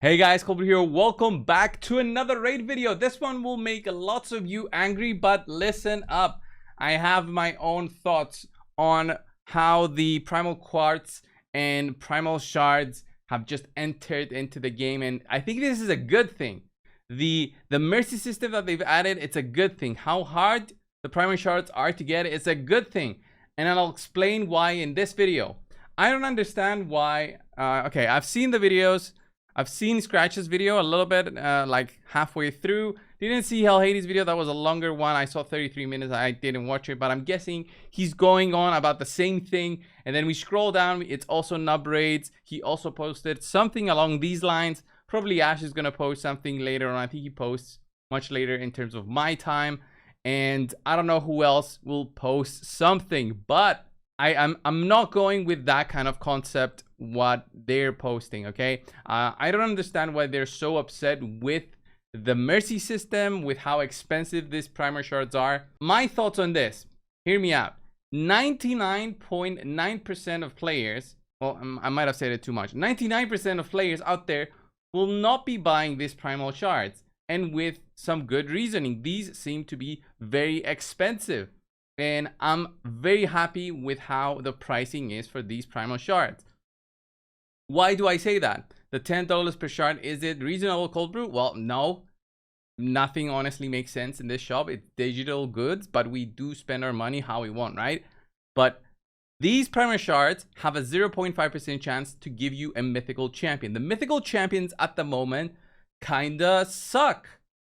Hey guys, coldbrew here. Welcome back to another raid video. This one will make lots of you angry, but listen up. I have my own thoughts on how the Primal Quartz and Primal Shards have just entered into the game, and I think this is a good thing. The mercy system that they've added, it's a good thing. How hard the Primal Shards are to get, it's a good thing. And I'll explain why in this video. I don't understand why. Okay, I've seen the videos. I've seen Scratch's video a little bit, like halfway through. Didn't see Hell Hades' video. That was a longer one. I saw 33 minutes. I didn't watch it, but I'm guessing he's going on about the same thing. And then we scroll down. It's also Nub Raids. He also posted something along these lines. Probably Ash is going to post something later on. I think he posts much later in terms of my time. And I don't know who else will post something, but I'm not going with that kind of concept what they're posting. Okay, I don't understand why they're so upset with the mercy system, with how expensive these primer shards are. My thoughts on this, hear me out. 99.9% of players, well, I might have said it too much, 99% of players out there will not be buying these primal shards, and with some good reasoning. These seem to be very expensive, and I'm very happy with how the pricing is for these primal shards. Why do I say that? The $10 per shard, is it reasonable, cold brew? Well, no. Nothing honestly makes sense in this shop. It's digital goods, but we do spend our money how we want, right? But these primal shards have a 0.5% chance to give you a mythical champion. The mythical champions at the moment kinda suck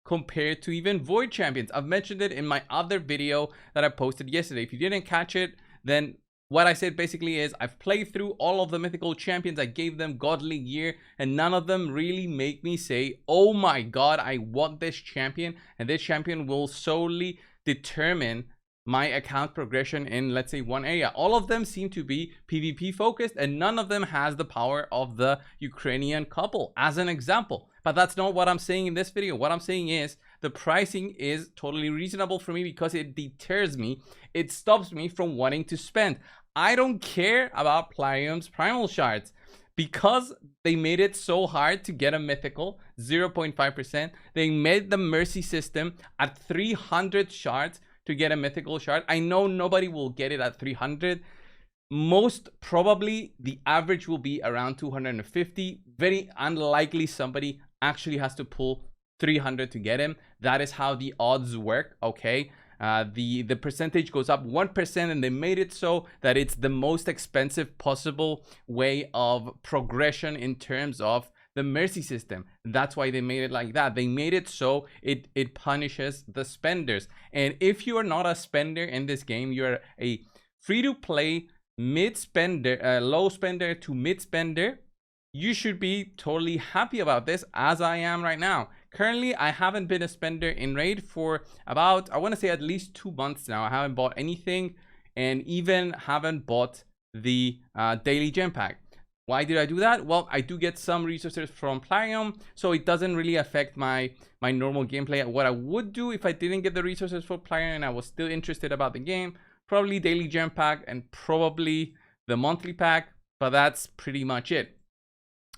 compared to even void champions. I've mentioned it in my other video that I posted yesterday. If you didn't catch it, then what I said basically is I've played through all of the mythical champions. I gave them godly gear, and none of them really make me say, oh my god, I want this champion, and this champion will solely determine my account progression in, let's say, one area. All of them seem to be PvP focused, and none of them has the power of the Ukrainian couple as an example. But that's not what I'm saying in this video. What I'm saying is the pricing is totally reasonable for me because it deters me. It stops me from wanting to spend. I don't care about Plarium's primal shards because they made it so hard to get a mythical, 0.5%. They made the mercy system at 300 shards to get a mythical shard. I know nobody will get it at 300. Most probably the average will be around 250. Very unlikely somebody actually has to pull 300 to get him. That is how the odds work. Okay, the percentage goes up 1%, and they made it so that it's the most expensive possible way of progression in terms of the mercy system. That's why they made it like that. They made it so it punishes the spenders. And if you are not a spender in this game, you're a free-to-play mid spender, low spender to mid spender, you should be totally happy about this, as I am right now. Currently, I haven't been a spender in raid for about, I want to say, at least 2 months now. I haven't bought anything, and even haven't bought the daily gem pack. Why did I do that? Well, I do get some resources from Plarium, so it doesn't really affect my normal gameplay. What I would do if I didn't get the resources for Plarium and I was still interested about the game, probably daily gem pack and probably the monthly pack, but that's pretty much it.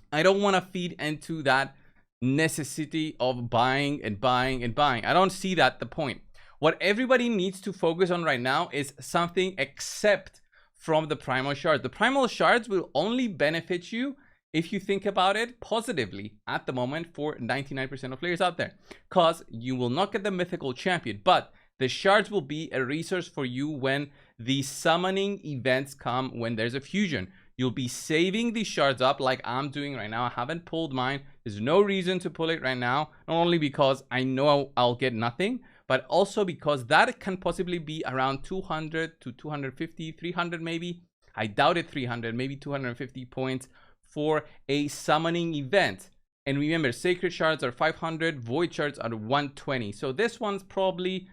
I don't want to feed into that necessity of buying and buying and buying. I don't see that the point. What everybody needs to focus on right now is something except from the primal shards. The primal shards will only benefit you if you think about it positively at the moment for 99% of players out there, because you will not get the mythical champion, but the shards will be a resource for you when the summoning events come, when there's a fusion. You'll be saving these shards up like I'm doing right now. I haven't pulled mine. There's no reason to pull it right now, not only because I know I'll get nothing, but also because that can possibly be around 200 to 250, 300 maybe. I doubt it 300, maybe 250 points for a summoning event. And remember, sacred shards are 500, void shards are 120. So this one's probably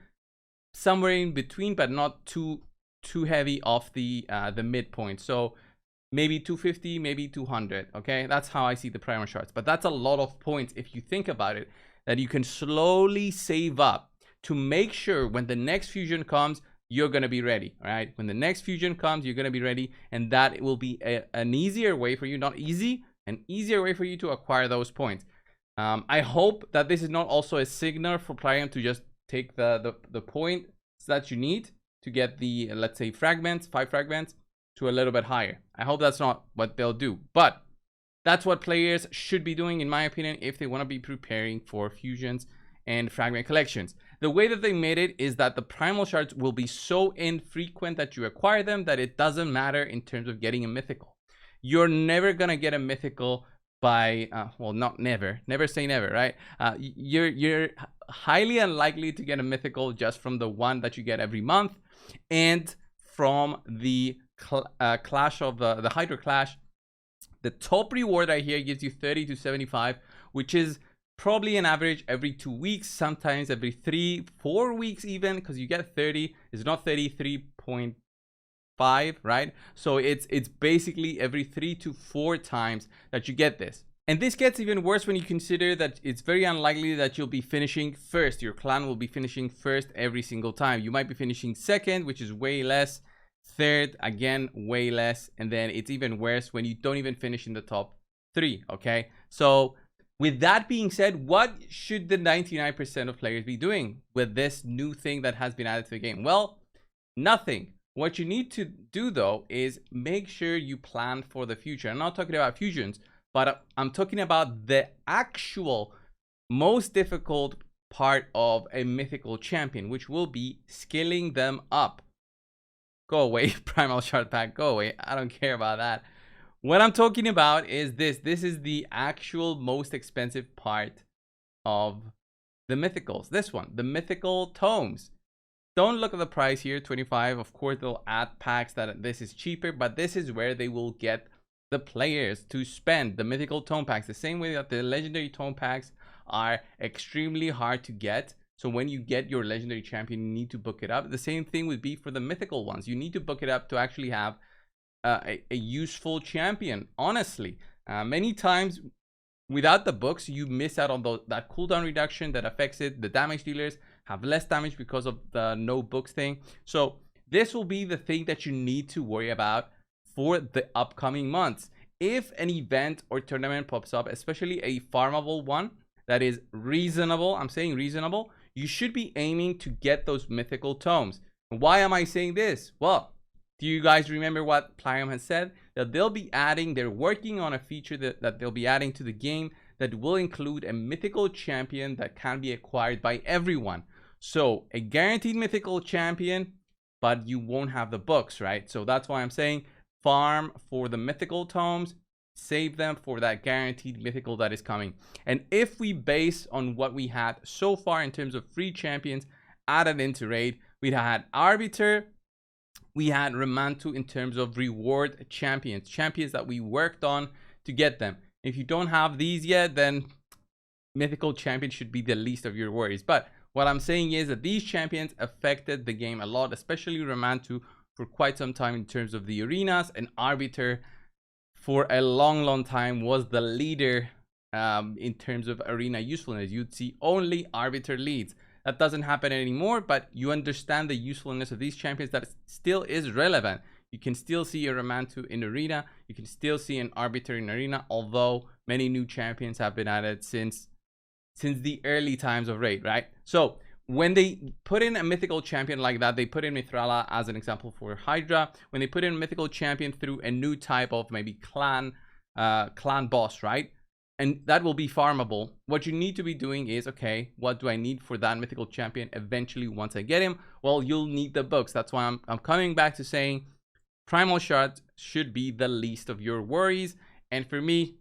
somewhere in between, but not too heavy off the midpoint. So maybe 250, maybe 200. Okay, that's how I see the primal shards. But that's a lot of points if you think about it, that you can slowly save up to make sure when the next fusion comes, you're going to be ready. All right, when the next fusion comes, you're going to be ready, and that will be an easier way for you. Not easy, an easier way for you to acquire those points. I hope that this is not also a signal for Priam to just take the points that you need to get the, let's say, fragments, 5 fragments, to a little bit higher. I hope that's not what they'll do, but that's what players should be doing, in my opinion, if they want to be preparing for fusions and fragment collections. The way that they made it is that the Primal Shards will be so infrequent that you acquire them that it doesn't matter in terms of getting a mythical. You're never gonna get a mythical by, well, not never say never, right? You're highly unlikely to get a mythical just from the one that you get every month, and from the clash of the Hydra Clash. The top reward right here gives you 30 to 75, which is probably an average every 2 weeks, sometimes every 3-4 weeks even, because you get 30. It's not 33.5, right? So it's basically every 3 to 4 times that you get this. And this gets even worse when you consider that it's very unlikely that you'll be finishing first. Your clan will be finishing first every single time. You might be finishing second, which is way less. Third, again, way less. And then it's even worse when you don't even finish in the top 3, okay? So with that being said, what should the 99% of players be doing with this new thing that has been added to the game? Well, nothing. What you need to do, though, is make sure you plan for the future. I'm not talking about fusions, but I'm talking about the actual most difficult part of a mythical champion, which will be scaling them up. Go away, Primal Shard pack, go away. I don't care about that. What I'm talking about is this. This is the actual most expensive part of the mythicals. This one, the mythical tomes. Don't look at the price here, 25. Of course, they'll add packs that this is cheaper, but this is where they will get the players to spend the mythical tome packs. The same way that the legendary tome packs are extremely hard to get. So when you get your legendary champion, you need to book it up. The same thing would be for the mythical ones. You need to book it up to actually have a useful champion. Honestly, many times without the books, you miss out on that cooldown reduction that affects it. The damage dealers have less damage because of the no books thing. So this will be the thing that you need to worry about for the upcoming months. If an event or tournament pops up, especially a farmable one that is reasonable, I'm saying reasonable, you should be aiming to get those mythical tomes. Why am I saying this? Well, do you guys remember what Priam has said? That they're working on a feature that they'll be adding to the game that will include a mythical champion that can be acquired by everyone. So a guaranteed mythical champion, but you won't have the books, right? So that's why I'm saying farm for the mythical tomes, save them for that guaranteed mythical that is coming. And if we base on what we had so far in terms of free champions added into raid, we had Arbiter, we had Remantu in terms of reward champions that we worked on to get them. If you don't have these yet, then mythical champion should be the least of your worries. But what I'm saying is that these champions affected the game a lot, especially Remantu for quite some time in terms of the arenas, and Arbiter for a long time was the leader in terms of arena usefulness. You'd see only Arbiter leads. That doesn't happen anymore, but you understand the usefulness of these champions, that still is relevant. You can still see a Remantu in arena, you can still see an Arbiter in arena, although many new champions have been added since the early times of raid, right? So when they put in a mythical champion like that, they put in Mithrala as an example for Hydra. When they put in a mythical champion through a new type of maybe clan boss, right? And that will be farmable. What you need to be doing is, okay, what do I need for that mythical champion eventually once I get him? Well, you'll need the books. That's why I'm coming back to saying Primal Shards should be the least of your worries. And for me,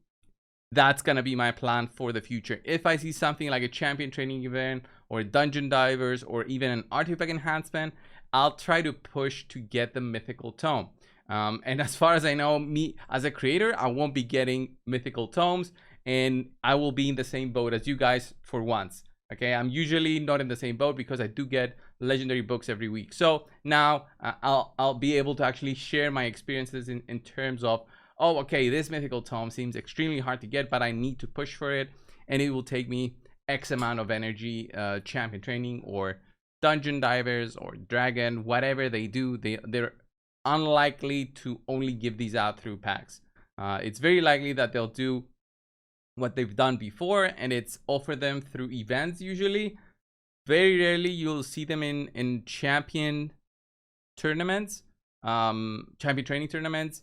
that's going to be my plan for the future. If I see something like a champion training event or dungeon divers or even an artifact enhancement, I'll try to push to get the mythical tome. And as far as I know, me as a creator, I won't be getting mythical tomes, and I will be in the same boat as you guys for once. Okay, I'm usually not in the same boat because I do get legendary books every week. So now I'll be able to actually share my experiences in terms of, oh, okay, this mythical tome seems extremely hard to get, but I need to push for it, and it will take me X amount of energy, champion training or dungeon divers or dragon, whatever they do, they're unlikely to only give these out through packs. It's very likely that they'll do what they've done before, and it's offer them through events usually. Very rarely you'll see them in champion tournaments, champion training tournaments,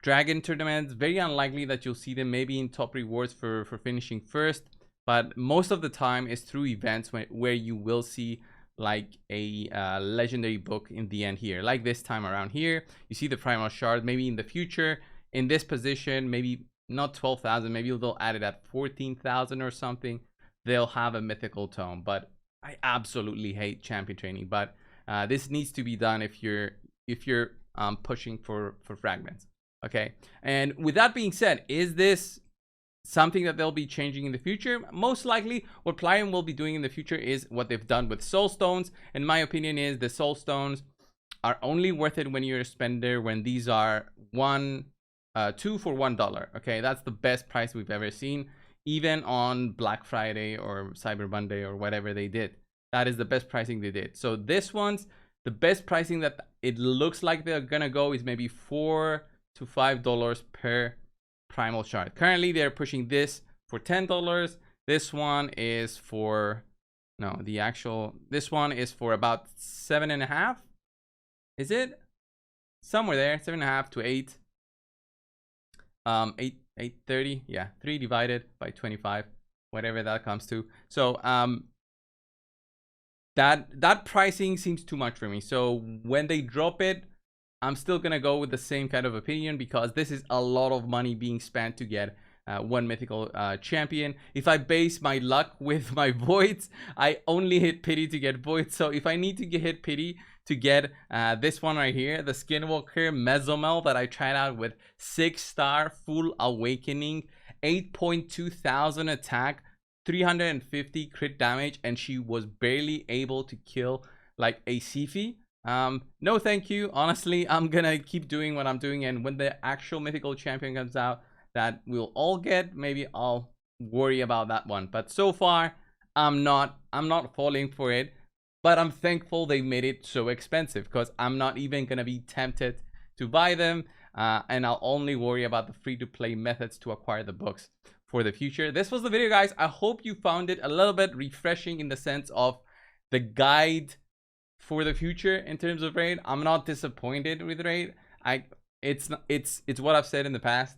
dragon tournaments. Very unlikely that you'll see them maybe in top rewards for finishing first, but most of the time it's through events where you will see like a legendary book in the end here. Like this time around here, you see the Primal Shard. Maybe in the future, in this position, maybe not 12,000, maybe they'll add it at 14,000 or something. They'll have a mythical tome. But I absolutely hate champion training. But this needs to be done if you're pushing for fragments. Okay, and with that being said, is this something that they'll be changing in the future? Most likely what Plarium will be doing in the future is what they've done with soul stones. And my opinion is the soul stones are only worth it when you're a spender, when these are 2 for $1. Okay, that's the best price we've ever seen, even on Black Friday or Cyber Monday or whatever they did. That is the best pricing they did. So this one's the best pricing that it looks like they're gonna go is maybe $4 to $5 per Primal Shard. Currently they're pushing this for $10. This one is for this one is for about 7.5. Is it somewhere there? 7.5 to 8. 830. Yeah, 3 divided by 25, whatever that comes to. So that pricing seems too much for me. So when they drop it, I'm still gonna go with the same kind of opinion, because this is a lot of money being spent to get one mythical champion. If I base my luck with my voids, I only hit pity to get voids. So if I need to hit pity to get this one right here, the Skinwalker Mesomel that I tried out with 6-star full awakening, 8.2 thousand attack, 350 crit damage, and she was barely able to kill like a Sifi. No thank you. Honestly, I'm gonna keep doing what I'm doing, and when the actual mythical champion comes out that we'll all get, maybe I'll worry about that one. But so far I'm not falling for it, but I'm thankful they made it so expensive, because I'm not even gonna be tempted to buy them, and I'll only worry about the free-to-play methods to acquire the books for the future. This was the video, guys. I hope you found it a little bit refreshing in the sense of the guide for the future in terms of raid. I'm not disappointed with raid. It's what I've said in the past.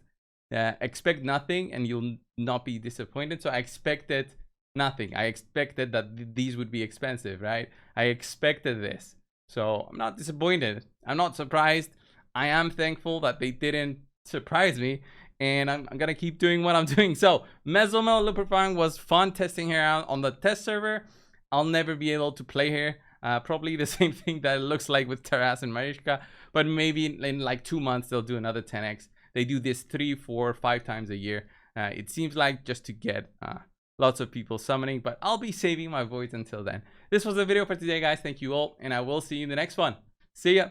Expect nothing and you'll not be disappointed. So I expected nothing. I expected that these would be expensive, right? I expected this, so I'm not disappointed. I'm not surprised. I am thankful that they didn't surprise me, and I'm gonna keep doing what I'm doing. So Mesomel Luperfang was fun testing her out on the test server. I'll never be able to play her. Probably the same thing that it looks like with Taras and Mariska, but maybe in like 2 months they'll do another 10x. They do this 3, 4, 5 times a year. It seems like just to get lots of people summoning, but I'll be saving my voids until then. This was the video for today, guys. Thank you all, and I will see you in the next one. See ya.